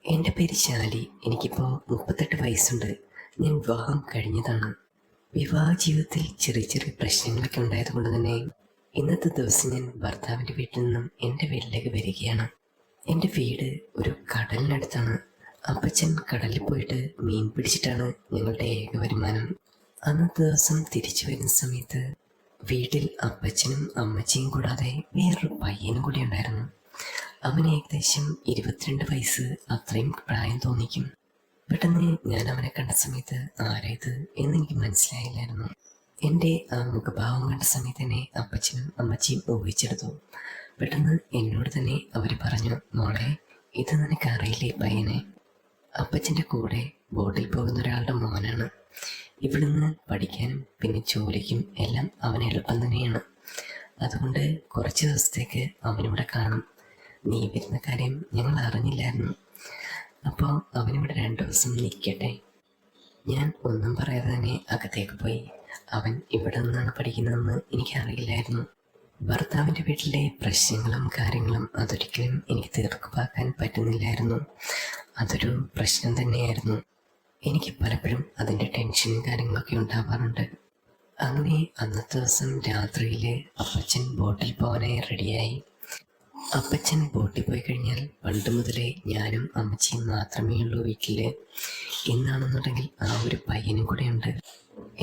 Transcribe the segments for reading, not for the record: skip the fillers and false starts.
എൻ്റെ പേര് ശാലി. എനിക്കിപ്പോൾ 38 വയസ്സുണ്ട്. ഞാൻ വിവാഹം കഴിഞ്ഞതാണ്. വിവാഹ ജീവിതത്തിൽ ചെറിയ ചെറിയ പ്രശ്നങ്ങളൊക്കെ ഉണ്ടായത് കൊണ്ട് തന്നെ ഇന്നത്തെ ദിവസം ഞാൻ ഭർത്താവിൻ്റെ വീട്ടിൽ നിന്നും എൻ്റെ വീട്ടിലേക്ക് വരികയാണ്. എൻ്റെ വീട് ഒരു കടലിനടുത്താണ്. അപ്പച്ചൻ കടലിൽ പോയിട്ട് മീൻ പിടിച്ചിട്ടാണ് ഞങ്ങളുടെ ഏക വരുമാനം. അന്നത്തെ ദിവസം തിരിച്ചു വരുന്ന സമയത്ത് വീട്ടിൽ അപ്പച്ചനും അമ്മച്ചിയും കൂടാതെ വേറൊരു പയ്യനും കൂടി ഉണ്ടായിരുന്നു. അവന് ഏകദേശം 22 വയസ്സ്, അത്രയും പ്രായം തോന്നിക്കും. പെട്ടെന്ന് ഞാൻ അവനെ കണ്ട സമയത്ത് ആരായത് എന്നെനിക്ക് മനസ്സിലായില്ലായിരുന്നു. എൻ്റെ ആ മുഖഭാവം കണ്ട സമയത്ത് തന്നെ അപ്പച്ചനും അമ്മച്ചിയും ഊഹിച്ചെടുത്തു. പെട്ടെന്ന് എന്നോട് തന്നെ അവർ പറഞ്ഞു, മോളെ, ഇത് നിനക്ക് അറിയില്ലേ പയ്യനെ? അപ്പച്ചൻ്റെ കൂടെ ബോട്ടിൽ പോകുന്ന ഒരാളുടെ മോനാണ്. ഇവിടുന്ന് പഠിക്കാനും പിന്നെ ജോലിക്കും എല്ലാം അവന് എളുപ്പം തന്നെയാണ്. അതുകൊണ്ട് കുറച്ച് ദിവസത്തേക്ക് അവനിവിടെ കാണും. നീ വരുന്ന കാര്യം ഞങ്ങൾ അറിഞ്ഞില്ലായിരുന്നു. അപ്പോൾ അവനിവിടെ 2 ദിവസം നിൽക്കട്ടെ. ഞാൻ ഒന്നും പറയാതെ തന്നെ അകത്തേക്ക് പോയി. അവൻ ഇവിടെ നിന്നാണ് പഠിക്കുന്നതെന്ന് എനിക്കറിയില്ലായിരുന്നു. ഭർത്താവിൻ്റെ വീട്ടിലെ പ്രശ്നങ്ങളും കാര്യങ്ങളും അതൊരിക്കലും എനിക്ക് തീർപ്പാക്കാൻ പറ്റുന്നില്ലായിരുന്നു. അതൊരു പ്രശ്നം തന്നെയായിരുന്നു. എനിക്ക് പലപ്പോഴും അതിൻ്റെ ടെൻഷനും കാര്യങ്ങളൊക്കെ ഉണ്ടാവാറുണ്ട്. അങ്ങനെ അന്നത്തെ ദിവസം രാത്രിയിൽ അപ്പച്ചൻ ബോട്ടിൽ പോകാനായി റെഡിയായി. അപ്പച്ചൻ ബോട്ടിൽ പോയി കഴിഞ്ഞാൽ പണ്ട് മുതലേ ഞാനും അമ്മച്ചിയും മാത്രമേ ഉള്ളൂ വീട്ടിൽ. ഇന്നാണെന്നുണ്ടെങ്കിൽ ആ ഒരു പയ്യനും കൂടെ ഉണ്ട്.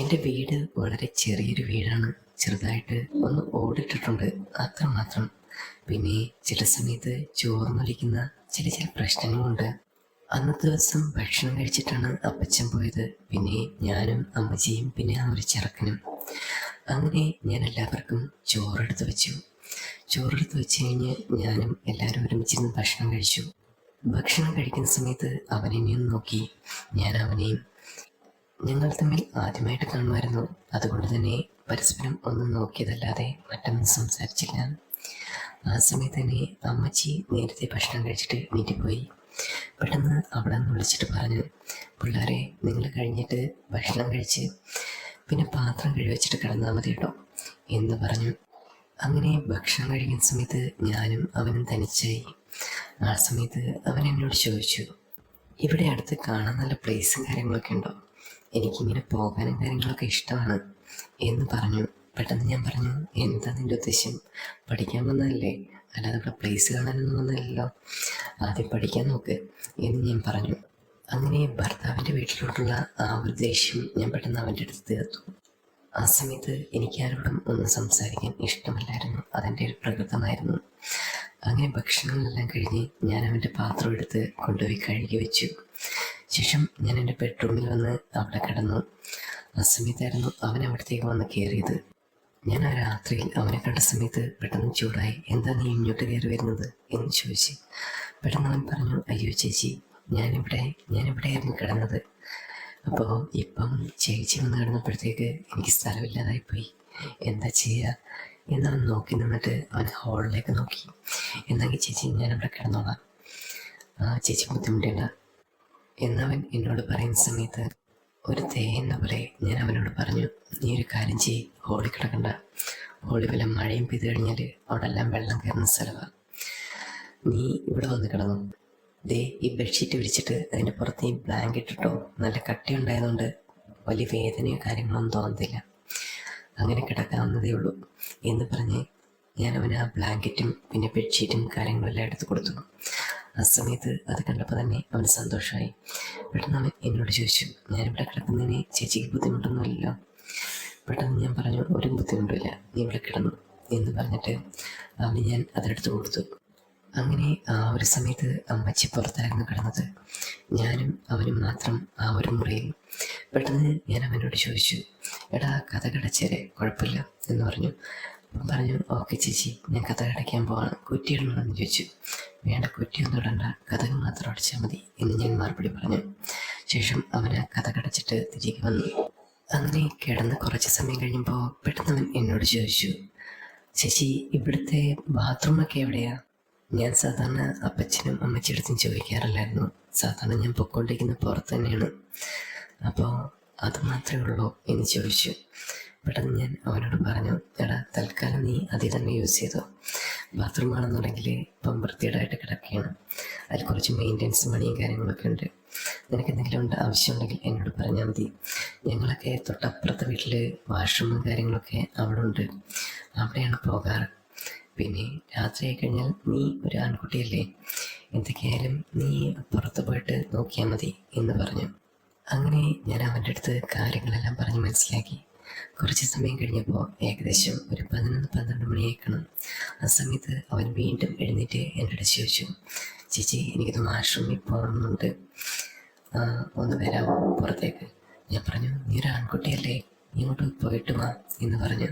എൻ്റെ വീട് വളരെ ചെറിയൊരു വീടാണ്. ചെറുതായിട്ട് ഒന്ന് ഓടിട്ടിട്ടുണ്ട്, അത്രമാത്രം. പിന്നെ ചില സമയത്ത് ചോർന്നൊലിക്കുന്ന ചില പ്രശ്നങ്ങളുണ്ട്. അന്നത്തെ ദിവസം ഭക്ഷണം കഴിച്ചിട്ടാണ് അപ്പച്ചൻ പോയത്. പിന്നെ ഞാനും അമ്മച്ചിയും പിന്നെ ആ ഒരു ചെറുക്കനും. അങ്ങനെ ഞാൻ എല്ലാവർക്കും ചോറെടുത്ത് വെച്ചു. ചോറെടുത്ത് വെച്ച് കഴിഞ്ഞ് ഞാനും എല്ലാവരും ഒരുമിച്ചിരുന്ന് ഭക്ഷണം കഴിച്ചു. ഭക്ഷണം കഴിക്കുന്ന സമയത്ത് അവനെയും നോക്കി, ഞാൻ അവനെയും. ഞങ്ങൾ തമ്മിൽ ആദ്യമായിട്ട് കാണുമായിരുന്നു. അതുകൊണ്ട് തന്നെ പരസ്പരം ഒന്നും നോക്കിയതല്ലാതെ മറ്റൊന്നും സംസാരിച്ചില്ല. ആ സമയത്ത് തന്നെ അമ്മച്ചി നേരത്തെ ഭക്ഷണം കഴിച്ചിട്ട് വീട്ടിൽ പോയി. പെട്ടെന്ന് അവിടെ നിന്ന് വിളിച്ചിട്ട് പറഞ്ഞു, പിള്ളേരെ, നിങ്ങൾ കഴിഞ്ഞിട്ട് ഭക്ഷണം കഴിച്ച് പിന്നെ പാത്രം കഴിവച്ചിട്ട് കിടന്നാൽ മതി കേട്ടോ എന്ന് പറഞ്ഞു. അങ്ങനെ ഭക്ഷണം കഴിക്കുന്ന സമയത്ത് ഞാനും അവനും തനിച്ചായി. ആ സമയത്ത് അവൻ എന്നോട് ചോദിച്ചു, ഇവിടെ അടുത്ത് കാണാൻ നല്ല പ്ലേസും കാര്യങ്ങളൊക്കെ ഉണ്ടോ? എനിക്കിങ്ങനെ പോകാനും കാര്യങ്ങളൊക്കെ ഇഷ്ടമാണ് എന്ന് പറഞ്ഞു. പെട്ടെന്ന് ഞാൻ പറഞ്ഞു, എന്താ നിൻ്റെ ഉദ്ദേശം? പഠിക്കാൻ വന്നതല്ലേ, അല്ലാതെ ഇവിടെ പ്ലേസ് കാണാനൊന്നും വന്നതല്ലോ. ആദ്യം പഠിക്കാൻ നോക്ക് എന്ന് ഞാൻ പറഞ്ഞു. അങ്ങനെ ഭർത്താവിൻ്റെ വീട്ടിലോട്ടുള്ള ആ ഒരു ദേഷ്യം ഞാൻ പെട്ടെന്ന് അവൻ്റെ അടുത്ത് തീർത്തു. ആ സമയത്ത് എനിക്ക് ആരോടും ഒന്നും സംസാരിക്കാൻ ഇഷ്ടമല്ലായിരുന്നു. അതെൻ്റെ ഒരു പ്രകൃതമായിരുന്നു. അങ്ങനെ ഭക്ഷണങ്ങളെല്ലാം കഴിഞ്ഞ് ഞാൻ അവൻ്റെ പാത്രം എടുത്ത് കൊണ്ടുപോയി കഴുകി വെച്ചു. ശേഷം ഞാൻ എൻ്റെ ബെഡ്റൂമിൽ വന്ന് അവിടെ കിടന്നു. ആ സമയത്തായിരുന്നു അവൻ അവിടത്തേക്ക് വന്ന് കയറിയത്. ഞാൻ ആ രാത്രിയിൽ അവനെ കണ്ട സമയത്ത് പെട്ടെന്ന് ചൂടായി. എന്താ നീ ഇങ്ങോട്ട് കയറി വരുന്നത് എന്ന് ചോദിച്ചു. പെട്ടെന്ന് അവൻ പറഞ്ഞു, അയ്യോ ചേച്ചി, ഞാനിവിടെയായിരുന്നു കിടന്നത്. അപ്പോൾ ഇപ്പം ചേച്ചി വന്ന് കിടന്നപ്പോഴത്തേക്ക് എനിക്ക് സ്ഥലമില്ലാതായിപ്പോയി. എന്താ ചെയ്യുക എന്നവൻ നോക്കി നിന്നിട്ട് അവൻ ഹോളിലേക്ക് നോക്കി. എന്നെങ്കിൽ ചേച്ചി, ഞാനിവിടെ കിടന്നോളാം, ചേച്ചി ബുദ്ധിമുട്ടില്ല എന്നവൻ എന്നോട് പറയുന്ന സമയത്ത് ഒരു എന്ന പോലെ ഞാൻ അവനോട് പറഞ്ഞു, നീ ഒരു കാര്യം ചെയ്യ്, ഹോളിൽ കിടക്കണ്ട. ഹോളി വല്ല മഴയും പെയ്ത് കഴിഞ്ഞാൽ അവിടെ എല്ലാം വെള്ളം കയറുന്ന സ്ഥലമാണ്. നീ ഇവിടെ വന്ന് കിടന്നു. ദേ, ഈ ബെഡ്ഷീറ്റ് വിരിച്ചിട്ട് അതിൻ്റെ പുറത്ത് ഈ ബ്ലാങ്കറ്റ് ഇട്ടോ. നല്ല കട്ടി ഉണ്ടായതുകൊണ്ട് വലിയ വേദനയോ കാര്യങ്ങളൊന്നും തോന്നത്തില്ല. അങ്ങനെ കിടക്കാവുന്നതേ ഉള്ളൂ എന്ന് പറഞ്ഞ് ഞാൻ അവന് ആ ബ്ലാങ്കറ്റും പിന്നെ ബെഡ്ഷീറ്റും കാര്യങ്ങളെല്ലാം എടുത്ത് കൊടുത്തു. ആ സമയത്ത് അത് കണ്ടപ്പോൾ തന്നെ അവന് സന്തോഷമായി. പെട്ടെന്ന് അവൻ എന്നോട് ചോദിച്ചു, ഞാനിവിടെ കിടക്കുന്നതിന് ചേച്ചിക്ക് ബുദ്ധിമുട്ടൊന്നുമില്ലല്ലോ? പെട്ടെന്ന് ഞാൻ പറഞ്ഞു, ഒരു ബുദ്ധിമുട്ടില്ല, നീ ഇവിടെ കിടന്നു എന്ന് പറഞ്ഞിട്ട് അവന് ഞാൻ അതെടുത്ത് കൊടുത്തു. അങ്ങനെ ആ ഒരു സമയത്ത് അമ്മച്ചി പുറത്തായിരുന്നു കിടന്നത്. ഞാനും അവനും മാത്രം ആ ഒരു മുറിയിൽ. പെട്ടെന്ന് ഞാൻ അവനോട് ചോദിച്ചു, എടാ, കഥ കടച്ചേരെ, കുഴപ്പമില്ല എന്ന് പറഞ്ഞു. ഓക്കെ ചേച്ചി, ഞാൻ കഥ കടയ്ക്കാൻ പോവാണ്, കുറ്റിയിടണമെന്ന് ചോദിച്ചു. വേണ്ട, കുറ്റിയൊന്നും ഇടണ്ട, കഥകൾ മാത്രം അടച്ചാൽ മതി എന്ന് ഞാൻ മറുപടി പറഞ്ഞു. ശേഷം അവന് കഥ കടച്ചിട്ട് തിരികെ വന്നു. അങ്ങനെ കിടന്ന് കുറച്ച് സമയം കഴിയുമ്പോൾ പെട്ടെന്ന് അവൻ എന്നോട് ചോദിച്ചു, ചേച്ചി, ഇവിടുത്തെ ബാത്റൂമൊക്കെ എവിടെയാ? ഞാൻ സാധാരണ അപ്പച്ചനും അമ്മച്ചിയടുത്തും ചോദിക്കാറില്ലായിരുന്നു. സാധാരണ ഞാൻ പൊയ്ക്കൊണ്ടിരിക്കുന്ന പുറത്ത് തന്നെയാണ്. അപ്പോൾ അത് മാത്രമേ ഉള്ളൂ എന്ന് ചോദിച്ചു. പെട്ടെന്ന് ഞാൻ അവനോട് പറഞ്ഞു, എടാ, തൽക്കാലം നീ അതിൽ തന്നെ യൂസ് ചെയ്തോ, ബാത്റൂം ആണെന്നുണ്ടെങ്കിൽ ഇപ്പം വൃത്തികേടായിട്ട് കിടക്കുകയാണ്. അതിൽ കുറച്ച് മെയിൻ്റെനൻസ് പണിയും കാര്യങ്ങളൊക്കെ ഉണ്ട്. നിനക്ക് എന്തെങ്കിലും ആവശ്യമുണ്ടെങ്കിൽ എന്നോട് പറഞ്ഞാൽ മതി. ഞങ്ങളൊക്കെ തൊട്ടപ്പുറത്തെ വീട്ടിൽ വാഷ്റൂമും കാര്യങ്ങളൊക്കെ അവിടെ ഉണ്ട്, അവിടെയാണ് പോകാറ്. പിന്നെ രാത്രിയായി കഴിഞ്ഞാൽ നീ ഒരു ആൺകുട്ടിയല്ലേ, എന്തൊക്കെയായാലും നീ പുറത്ത് പോയിട്ട് നോക്കിയാൽ മതി എന്ന് പറഞ്ഞു. അങ്ങനെ ഞാൻ അവൻ്റെ അടുത്ത് കാര്യങ്ങളെല്ലാം പറഞ്ഞ് മനസ്സിലാക്കി. കുറച്ച് സമയം കഴിഞ്ഞപ്പോൾ ഏകദേശം ഒരു 11-12 മണിയേക്കണം. ആ സമയത്ത് അവൻ വീണ്ടും എഴുന്നേറ്റ് എൻ്റെ അടുത്ത് ചോദിച്ചു, ചേച്ചി എനിക്കൊന്ന് വാഷ്റൂമിൽ പോകണമെന്നുണ്ട്, ഒന്ന് വരാമോ പുറത്തേക്ക്? ഞാൻ പറഞ്ഞു, നീ ഒരു ആൺകുട്ടിയല്ലേ, നീ ഇങ്ങോട്ട് പോയിട്ട് വാ എന്ന് പറഞ്ഞു.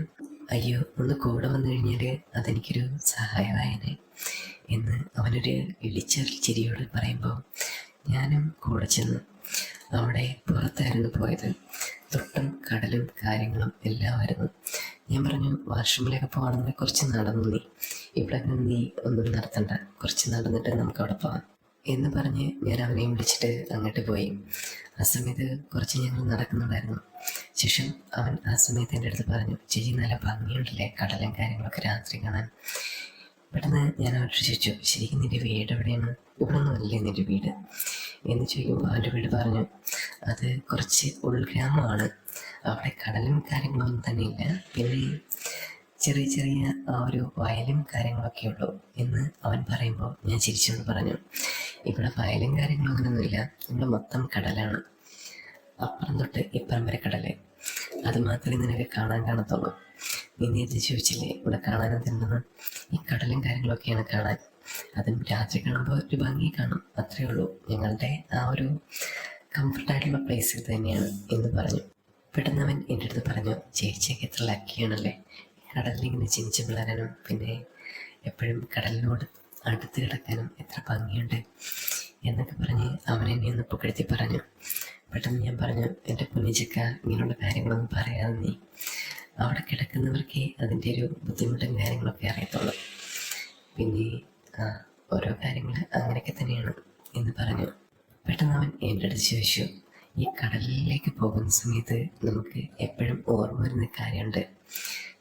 അയ്യോ, ഒന്ന് കൂടെ വന്നു കഴിഞ്ഞാൽ അതെനിക്കൊരു സഹായമായനെ എന്ന് അവനൊരു ഇളിച്ചറിൽ ചിരിയോട് പറയുമ്പോൾ ഞാനും കൂടെ ചെന്നു. അവിടെ പുറത്തായിരുന്നു പോയത്. തൊട്ടും കടലും കാര്യങ്ങളും എല്ലാമായിരുന്നു. ഞാൻ പറഞ്ഞു, വാഷ്റൂമിലേക്ക് പോകണമെങ്കിൽ കുറച്ച് നടന്നു, ഇവിടെ നീ ഒന്നും നടത്തണ്ട, കുറച്ച് നടന്നിട്ട് നമുക്ക് അവിടെ പോകാം എന്ന് പറഞ്ഞ് ഞാൻ അവനെയും വിളിച്ചിട്ട് അങ്ങോട്ട് പോയി. ആ സമയത്ത് കുറച്ച് ഞങ്ങൾ നടക്കുന്നുണ്ടായിരുന്നു. ശേഷം അവൻ ആ സമയത്ത് എൻ്റെ അടുത്ത് പറഞ്ഞു, ചേച്ചി നല്ല ഭംഗിയുണ്ടല്ലേ കടലും കാര്യങ്ങളൊക്കെ രാത്രി കാണാൻ. പെട്ടെന്ന് ഞാൻ അവരോട് ചോദിച്ചു, ശരിക്കും നിൻ്റെ വീട് എവിടെയാണ്? ഇവിടെ ഒന്നും അല്ലേ നിൻ്റെ വീട് എന്ന് ചോദിക്കുമ്പോൾ അവൻ്റെ വീട് പറഞ്ഞു, അത് കുറച്ച് ഉൾഗ്രാമമാണ്, അവിടെ കടലും കാര്യങ്ങളൊന്നും തന്നെ ഇല്ല, പിന്നെ ചെറിയ ചെറിയ ആ ഒരു വയലും കാര്യങ്ങളൊക്കെ ഉള്ളൂ എന്ന് അവൻ പറയുമ്പോൾ ഞാൻ ചിരിച്ചുകൊണ്ട് പറഞ്ഞു, ഇവിടെ വയലും കാര്യങ്ങളും അങ്ങനെയൊന്നുമില്ല, ഇവിടെ മൊത്തം കടലാണ്, അപ്പുറം തൊട്ട് ഇപ്പുറം വരെ കടല്, അത് മാത്രമേ നിനക്ക് കാണത്തുള്ളൂ. നീ നേരത്തെ ചോദിച്ചില്ലേ ഇവിടെ കാണാനെന്തുണ്ടെന്ന്? ഈ കടലും കാര്യങ്ങളൊക്കെയാണ് കാണാൻ, അതും രാത്രി കാണുമ്പോൾ ഒരു ഭംഗി കാണും, അത്രയേ ഉള്ളൂ. ഞങ്ങളുടെ ആ ഒരു കംഫർട്ടായിട്ടുള്ള പ്ലേസ് ഇത് തന്നെയാണ് എന്ന് പറഞ്ഞു. പെട്ടെന്ന് അവൻ എൻ്റെ അടുത്ത് പറഞ്ഞു, ചേച്ചിയൊക്കെ എത്ര ലക്കിയാണല്ലേ, കടലിലിങ്ങനെ ചിരിച്ച് പിളരാനും പിന്നെ എപ്പോഴും കടലിനോട് അടുത്ത് കിടക്കാനും എത്ര ഭംഗിയുണ്ട് എന്നൊക്കെ പറഞ്ഞ് അവൻ എന്നെ ഒന്ന് പുകഴ്ത്തി പറഞ്ഞു. പെട്ടെന്ന് ഞാൻ പറഞ്ഞു, എൻ്റെ കുഞ്ഞിച്ചക്ക ഇങ്ങനെയുള്ള കാര്യങ്ങളൊന്നും പറയാതെ നീ, അവിടെ കിടക്കുന്നവർക്ക് അതിൻ്റെ ഒരു ബുദ്ധിമുട്ടും കാര്യങ്ങളൊക്കെ അറിയത്തുള്ളൂ, പിന്നെ ഓരോ കാര്യങ്ങൾ അങ്ങനെയൊക്കെ തന്നെയാണ് എന്ന് പറഞ്ഞു. പെട്ടെന്ന് അവൻ എൻ്റെ അടുത്ത് ചോദിച്ചു, ഈ കടലിലേക്ക് പോകുന്ന സമയത്ത് നമുക്ക് എപ്പോഴും ഓർമ്മ വരുന്ന കാര്യമുണ്ട്,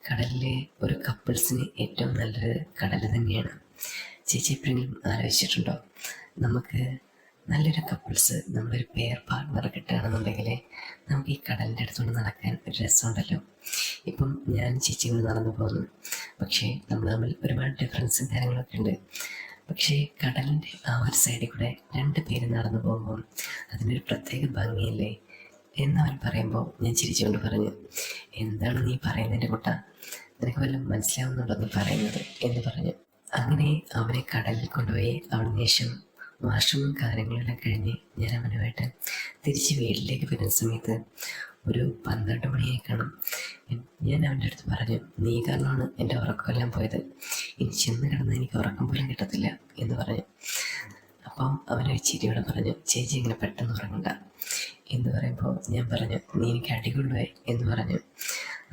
കടലിലെ ഒരു കപ്പിൾസിന് ഏറ്റവും നല്ലൊരു കടൽ തന്നെയാണ്. ചേച്ചി എപ്പോഴെങ്കിലും ആലോചിച്ചിട്ടുണ്ടോ, നമുക്ക് നല്ലൊരു കപ്പിൾസ്, നമ്മളൊരു പെയർ പാർട്ട്ണർ കിട്ടുകയാണെന്നുണ്ടെങ്കിൽ നമുക്ക് ഈ കടലിൻ്റെ അടുത്തുകൊണ്ട് നടക്കാൻ ഒരു രസമുണ്ടല്ലോ. ഇപ്പം ഞാൻ ചേച്ചി കൊണ്ട് നടന്നു പോകുന്നു, പക്ഷേ നമ്മൾ തമ്മിൽ ഒരുപാട് ഡിഫറൻസും കാര്യങ്ങളൊക്കെ ഉണ്ട്, പക്ഷേ കടലിൻ്റെ ആ ഒരു സൈഡിൽ കൂടെ 2 പേര് നടന്നു പോകുമ്പോൾ അതിനൊരു പ്രത്യേക ഭംഗിയല്ലേ എന്നവൻ പറയുമ്പോൾ ഞാൻ ചിരിച്ചുകൊണ്ട് പറഞ്ഞു, എന്താണ് നീ പറയുന്നതിൻ്റെ കുട്ട, നിനക്ക് വല്ലതും മനസ്സിലാവുന്നുണ്ടോ നീ പറയുന്നത് എന്ന് പറഞ്ഞു. അങ്ങനെ അവനെ കടലിൽ കൊണ്ടുപോയി അവിടെ ശേഷം വാഷ്റൂമും കാര്യങ്ങളെല്ലാം കഴിഞ്ഞ് ഞാൻ അവനുമായിട്ട് തിരിച്ച് വീട്ടിലേക്ക് വരുന്ന സമയത്ത് ഒരു 12 മണിയായി കാണും. ഞാൻ അവൻ്റെ അടുത്ത് പറഞ്ഞു, നീ കാരണമാണ് എൻ്റെ ഉറക്കമെല്ലാം പോയത്, ഇനി ചെന്ന് കിടന്ന് എനിക്ക് ഉറക്കം പോലും കിട്ടത്തില്ല എന്ന് പറഞ്ഞു. അപ്പം അവനൊരു ചിരിയോടെ പറഞ്ഞു, ചേച്ചി ഇങ്ങനെ പെട്ടെന്ന് ഉറങ്ങണ്ട എന്ന് പറയുമ്പോൾ ഞാൻ പറഞ്ഞു, നീ എനിക്ക് അടികൊണ്ടുപോയി എന്ന് പറഞ്ഞു.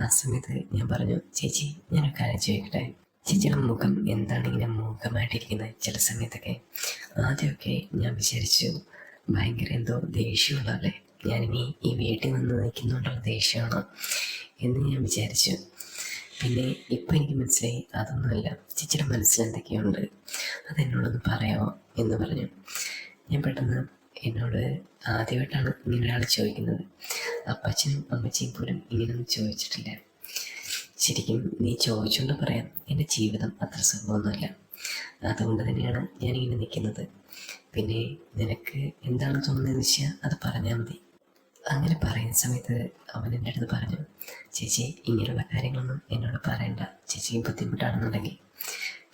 ആ സമയത്ത് ഞാൻ പറഞ്ഞു, ചേച്ചി ഞാനൊരു കാര്യം ചോദിക്കട്ടെ, ചേച്ചിയുടെ മുഖം എന്താണ് ഇങ്ങനെ മുഖമായിട്ടിരിക്കുന്നത്? ചില സമയത്തൊക്കെ ആദ്യമൊക്കെ ഞാൻ വിചാരിച്ചു ഭയങ്കര എന്തോ ദേഷ്യമുള്ളതല്ലേ, ഞാനിനി ഈ വീട്ടിൽ നിന്ന് നിൽക്കുന്നുണ്ടോ ദേഷ്യമാണോ എന്ന് ഞാൻ വിചാരിച്ചു. പിന്നെ ഇപ്പം എനിക്ക് മനസ്സിലായി അതൊന്നുമല്ല, ചേച്ചിയുടെ മനസ്സിൽ എന്തൊക്കെയുണ്ട് അതെന്നോടൊന്ന് പറയാമോ എന്ന് പറഞ്ഞു. ഞാൻ പെട്ടെന്ന്, എന്നോട് ആദ്യമായിട്ടാണ് ഇങ്ങനെ ഒരാൾ ചോദിക്കുന്നത്, അപ്പച്ചനും അമ്മച്ചിയും പോലും ഇങ്ങനെയൊന്നും ചോദിച്ചിട്ടില്ല. ശരിക്കും നീ ചോദിച്ചുകൊണ്ട് പറയാം, എൻ്റെ ജീവിതം അത്ര സുഖമൊന്നുമല്ല, അതുകൊണ്ട് തന്നെയാണ് ഞാനിങ്ങനെ നിൽക്കുന്നത്, പിന്നെ നിനക്ക് എന്താണ് തോന്നുന്നതെന്ന് വെച്ചാൽ അത് പറഞ്ഞാൽ മതി. അങ്ങനെ പറയുന്ന സമയത്ത് അവൻ എൻ്റെ അടുത്ത് പറഞ്ഞു, ചേച്ചി ഇങ്ങനെയുള്ള കാര്യങ്ങളൊന്നും എന്നോട് പറയണ്ട, ചേച്ചിക്ക് ബുദ്ധിമുട്ടാണെന്നുണ്ടെങ്കിൽ,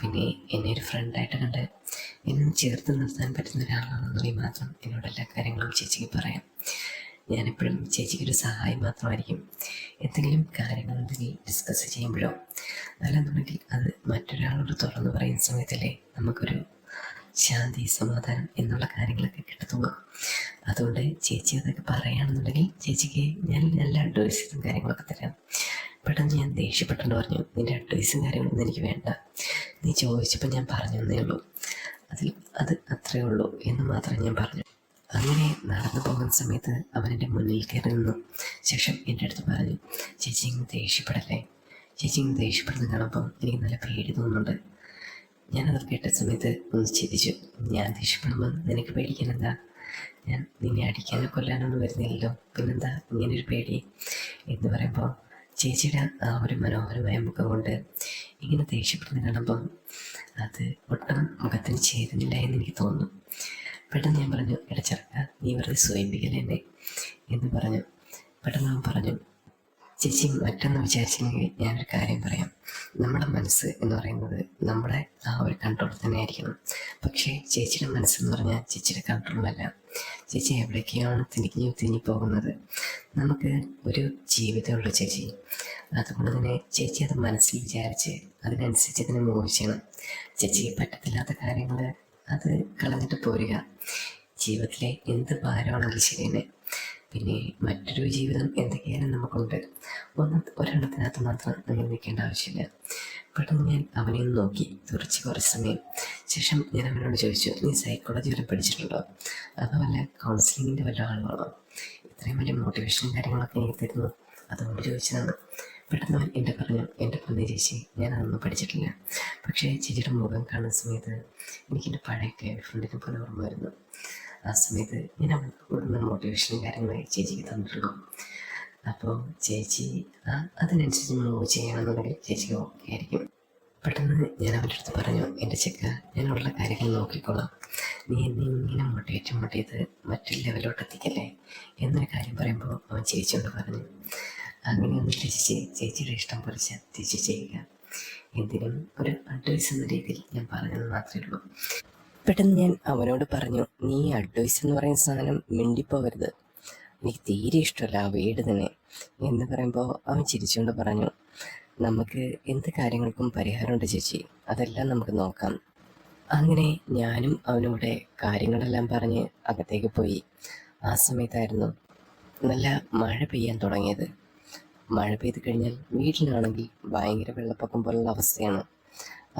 പിന്നെ എന്നെ ഒരു ഫ്രണ്ടായിട്ട് കണ്ട് എന്നെ ചേർത്ത് നിർത്താൻ പറ്റുന്ന ഒരാളാണെന്നുണ്ടെങ്കിൽ മാത്രം എന്നോട് എല്ലാ കാര്യങ്ങളും ചേച്ചിക്ക് പറയാം. ഞാനെപ്പോഴും ചേച്ചിക്കൊരു സഹായം മാത്രമായിരിക്കും, എന്തെങ്കിലും കാര്യങ്ങളുണ്ടെങ്കിൽ ഡിസ്കസ് ചെയ്യുമ്പോഴോ അല്ലെന്നുണ്ടെങ്കിൽ അത് മറ്റൊരാളോട് തുറന്നു പറയുന്ന സമയത്തല്ലേ നമുക്കൊരു ശാന്തി സമാധാനം എന്നുള്ള കാര്യങ്ങളൊക്കെ കിട്ടത്തുള്ളൂ. അതുകൊണ്ട് ചേച്ചി അതൊക്കെ പറയുകയാണെന്നുണ്ടെങ്കിൽ ചേച്ചിക്ക് ഞാൻ നല്ല അഡ്വൈസും കാര്യങ്ങളൊക്കെ തരാം. പെട്ടെന്ന് ഞാൻ ദേഷ്യപ്പെട്ടുകൊണ്ട് പറഞ്ഞു, നിൻ്റെ അഡ്വൈസും കാര്യങ്ങളൊന്നും എനിക്ക് വേണ്ട, നീ ചോദിച്ചപ്പോൾ ഞാൻ പറഞ്ഞു തന്നേ ഉള്ളൂ, അത് അത്രയേ ഉള്ളൂ എന്ന് മാത്രം ഞാൻ പറഞ്ഞു. അങ്ങനെ നടന്നു പോകുന്ന സമയത്ത് അവൻ എൻ്റെ മുന്നിൽ കയറി നിന്നു. ശേഷം എൻ്റെ അടുത്ത് പറഞ്ഞു, ചേച്ചി ഇങ്ങനെ ദേഷ്യപ്പെടല്ലേ, ചേച്ചി ഇങ്ങനെ ദേഷ്യപ്പെടുന്ന കാണുമ്പം എനിക്ക് നല്ല പേടി തോന്നുന്നുണ്ട്, ഞാനത് കേട്ട സമയത്ത് ഒന്ന് ചിരിച്ചു. ഞാൻ ദേഷ്യപ്പെടുമ്പോൾ നിനക്ക് പേടിക്കാൻ എന്താ? ഞാൻ നിന്നെ അടിക്കാനോ കൊല്ലാനൊന്നും വരുന്നില്ലല്ലോ, പിന്നെന്താ ഇങ്ങനൊരു പേടി എന്ന് പറയുമ്പോൾ ചേച്ചിയുടെ ആ ഒരു മനോഹരമായ മുഖം കൊണ്ട് ഇങ്ങനെ ദേഷ്യപ്പെടുന്ന കാണുമ്പം അത് ഒട്ടും മുഖത്തിന് ചേരുന്നില്ല എന്ന് എനിക്ക് തോന്നുന്നു. പെട്ടെന്ന് ഞാൻ പറഞ്ഞു, ഇടച്ചെറുക്ക നീ വെറുതെ സ്വയംപിക്കല്ലേ എന്നെ എന്ന് പറഞ്ഞു. പെട്ടെന്ന് അവൻ പറഞ്ഞു, ചേച്ചി മറ്റൊന്ന് വിചാരിച്ചെങ്കിൽ ഞാനൊരു കാര്യം പറയാം. നമ്മുടെ മനസ്സ് എന്ന് പറയുന്നത് നമ്മുടെ ആ ഒരു കൺട്രോൾ തന്നെ ആയിരിക്കണം. പക്ഷേ ചേച്ചിയുടെ മനസ്സെന്ന് പറഞ്ഞാൽ ചേച്ചിയുടെ കൺട്രോളല്ല. ചേച്ചി എവിടേക്കാണ് തിരിഞ്ഞു പോകുന്നത്. നമുക്ക് ഒരു ജീവിതമുള്ളൂ ചേച്ചി. അതുകൊണ്ട് തന്നെ ചേച്ചി അത് മനസ്സിൽ വിചാരിച്ച് അതിനനുസരിച്ച് അതിനെ മൂവ് ചെയ്യണം. ചേച്ചി പറ്റത്തില്ലാത്ത കാര്യങ്ങൾ അത് കളഞ്ഞിട്ട് പോരുക. ജീവിതത്തിലെ എന്ത് ഭാരമാണെങ്കിലും ശരി തന്നെ. പിന്നെ മറ്റൊരു ജീവിതം എന്തൊക്കെയായാലും നമുക്കുണ്ട്. ഒരെണ്ണത്തിനകത്ത് മാത്രം അങ്ങനെ നിൽക്കേണ്ട ആവശ്യമില്ല. പെട്ടെന്ന് ഞാൻ അവനെ ഒന്ന് നോക്കി കുറച്ച് സമയം ശേഷം ഞാൻ അവനോട് ചോദിച്ചു, നീ സൈക്കോളജി വരെ പഠിച്ചിട്ടുണ്ടോ? അതോ വല്ല കൗൺസിലിങ്ങിൻ്റെ വല്ല ആളുകളാണോ? ഇത്രയും വലിയ മോട്ടിവേഷനും കാര്യങ്ങളൊക്കെ എനിക്ക് തരുന്നു, അതുകൊണ്ട് ചോദിച്ചതാണ്. പെട്ടെന്ന് അവൻ എൻ്റെ പറഞ്ഞു, എൻ്റെ പൊന്നേ ചേച്ചി, ഞാൻ അതൊന്നും പഠിച്ചിട്ടില്ല. പക്ഷേ ചേച്ചിയുടെ മുഖം കാണുന്ന സമയത്ത് എനിക്കെൻ്റെ പഴയ ഫ്രണ്ടിനെ പോലെ ഓർമ്മ വരുന്നു. ആ സമയത്ത് ഞാൻ അവൾക്ക് കൂടുതൽ മോട്ടിവേഷനും കാര്യങ്ങളൊക്കെ ചേച്ചിക്ക് തന്നിട്ടുള്ളൂ. അപ്പോൾ ചേച്ചി അതിനനുസരിച്ച് മൂവ് ചെയ്യണമെന്നുണ്ടെങ്കിൽ ചേച്ചിക്ക് ഓക്കെ ആയിരിക്കും. പെട്ടെന്ന് ഞാൻ അവൻ്റെ അടുത്ത് പറഞ്ഞു, എൻ്റെ ചെക്ക, ഞാനുള്ള കാര്യങ്ങൾ നോക്കിക്കോളാം. നീ എന്നെ ഇങ്ങനെ മോട്ടിവേറ്റ് ചെയ്ത് മറ്റൊരു ലെവലോട്ട് എത്തിക്കല്ലേ എന്നൊരു കാര്യം പറയുമ്പോൾ അവൻ ചേച്ചിയോട് പറഞ്ഞു, അങ്ങനെയൊന്നുമില്ല ചേച്ചി, ചേച്ചിയുടെ ഇഷ്ടം പോലെ ചേച്ചി ചെയ്യുക. എന്തിനും ഒരു അഡ്വൈസ് എന്ന രീതിയിൽ ഞാൻ പറഞ്ഞത് മാത്രമേ ഉള്ളൂ. പെട്ടെന്ന് ഞാൻ അവനോട് പറഞ്ഞു, നീ അഡ്വൈസ് എന്ന് പറയുന്ന സാധനം മിണ്ടിപ്പോകരുത്, എനിക്ക് തീരെ ഇഷ്ടമല്ല ആ വീട് തന്നെ എന്ന് പറയുമ്പോൾ അവൻ ചിരിച്ചുകൊണ്ട് പറഞ്ഞു, നമുക്ക് എന്ത് കാര്യങ്ങൾക്കും പരിഹാരമുണ്ട് ചേച്ചി, അതെല്ലാം നമുക്ക് നോക്കാം. അങ്ങനെ ഞാനും അവനോടെ കാര്യങ്ങളെല്ലാം പറഞ്ഞ് അകത്തേക്ക് പോയി. ആ സമയത്തായിരുന്നു നല്ല മഴ പെയ്യാൻ തുടങ്ങിയത്. മഴ പെയ്ത് കഴിഞ്ഞാൽ വീട്ടിലാണെങ്കിൽ ഭയങ്കര വെള്ളപ്പൊക്കം പോലുള്ള അവസ്ഥയാണ്.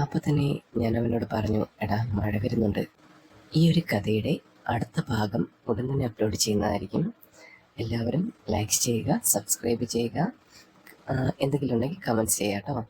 അപ്പോൾ തന്നെ ഞാൻ അവനോട് പറഞ്ഞു, എടാ മഴ വരുന്നുണ്ട്, ഈ ഒരു കഥയുടെ അടുത്ത ഭാഗം ഉടൻ തന്നെ അപ്ലോഡ് ചെയ്യുന്നതായിരിക്കും. എല്ലാവരും ലൈക്ക് ചെയ്യുക, സബ്സ്ക്രൈബ് ചെയ്യുക, എന്തെങ്കിലും ഉണ്ടെങ്കിൽ കമൻറ്റ്സ് ചെയ്യുക കേട്ടോ.